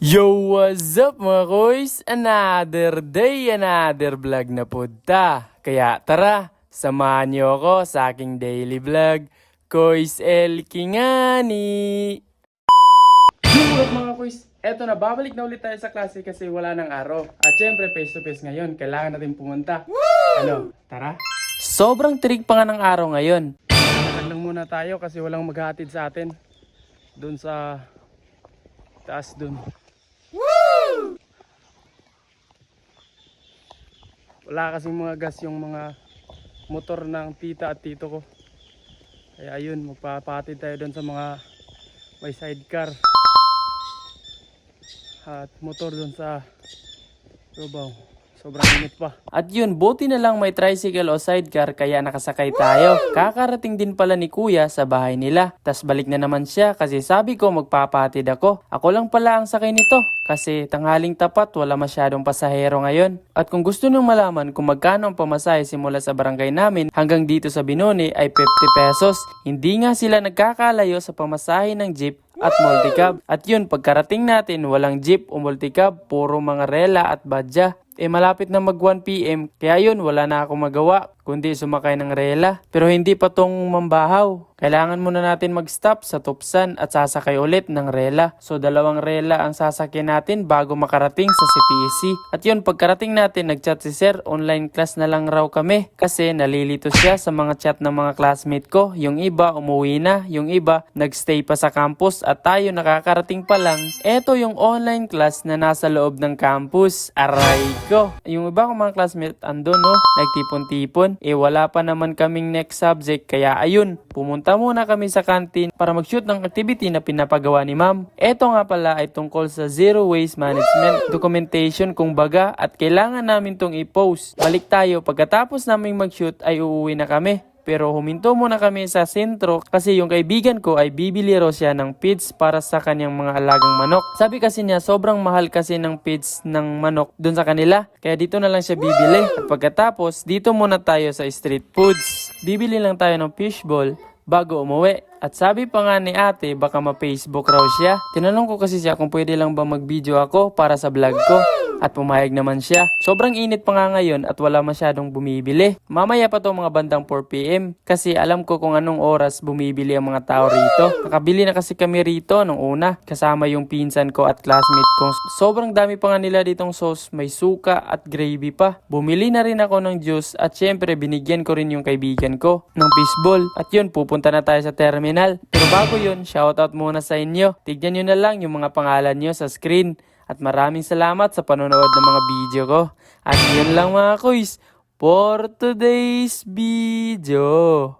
Yo, what's up mga koys? Another day, another vlog na punta. Kaya tara, samahan niyo ako sa aking daily vlog. Koys El Kingani! Yo, what up mga koys? Eto na, babalik na ulit tayo sa klase kasi wala nang araw. At syempre, face to face ngayon, kailangan natin pumunta. Ano, tara? Sobrang trig pa nga ng araw ngayon. Naglag lang muna tayo kasi walang maghahatid sa atin. Doon sa taas doon. Wala kasing mga gas yung mga motor ng tita at tito ko. Kaya ayun, magpapatid tayo doon sa mga may sidecar at motor doon sa Robaw. Sobrang init pa. At yun, buti na lang may tricycle o sidecar kaya nakasakay tayo. Kakarating din pala ni kuya sa bahay nila. Tas balik na naman siya kasi sabi ko magpapatid ako. Ako lang pala ang sakay nito kasi tanghaling tapat wala masyadong pasahero ngayon. At kung gusto nyo malaman kung magkano ang pamasahe simula sa barangay namin hanggang dito sa Binoni ay 50 pesos. Hindi nga sila nagkakalayo sa pamasahe ng jeep at multicab. At yun, pagkarating natin walang jeep o multicab, puro mga rela at badya. Malapit na mag 1 PM, kaya yun wala na akong magawa kundi sumakay ng rela. Pero hindi pa tong mambahaw. Kailangan muna natin mag-stop sa Tupsan at sasakay ulit ng rela. So dalawang rela ang sasakyan natin bago makarating sa CPEC. At yun, pagkarating natin nagchat si sir, online class na lang raw kami. Kasi nalilito siya sa mga chat ng mga classmate ko. Yung iba umuwi na, yung iba nagstay pa sa campus at tayo nakakarating pa lang. Eto yung online class na nasa loob ng campus. Aray ko. Yung iba kong mga classmate andun no, nagtipon-tipon. Wala pa naman kaming next subject kaya ayun, pumunta muna kami sa canteen para mag-shoot ng activity na pinapagawa ni ma'am. Eto nga pala ay tungkol sa zero waste management documentation kung baga at kailangan namin tong i-post. Balik tayo, pagkatapos naming mag-shoot ay uuwi na kami. Pero huminto muna kami sa sentro kasi yung kaibigan ko ay bibili raw siya ng feeds para sa kanyang mga alagang manok. Sabi kasi niya sobrang mahal kasi ng feeds ng manok dun sa kanila. Kaya dito na lang siya bibili. At pagkatapos dito muna tayo sa street foods. Bibili lang tayo ng fishball bago umuwi. At sabi pa nga ni ate baka ma-Facebook raw siya. Tinanong ko kasi siya kung pwede lang ba mag-video ako para sa vlog ko. At pumayag naman siya. Sobrang init pa nga ngayon at wala masyadong bumibili. Mamaya pa to mga bandang 4 PM kasi alam ko kung anong oras bumibili ang mga tao rito. Nakabili na kasi kami rito nung una kasama yung pinsan ko at classmate ko. Sobrang dami pa nga nila ditong sauce, may suka at gravy pa. Bumili na rin ako ng juice at syempre binigyan ko rin yung kaibigan ko ng fishball. At yun, pupunta na tayo sa terminal. Pero bago yun, shoutout muna sa inyo. Tignan nyo na lang yung mga pangalan nyo sa screen. At maraming salamat sa panonood ng mga video ko. At yun lang mga kuys for today's video.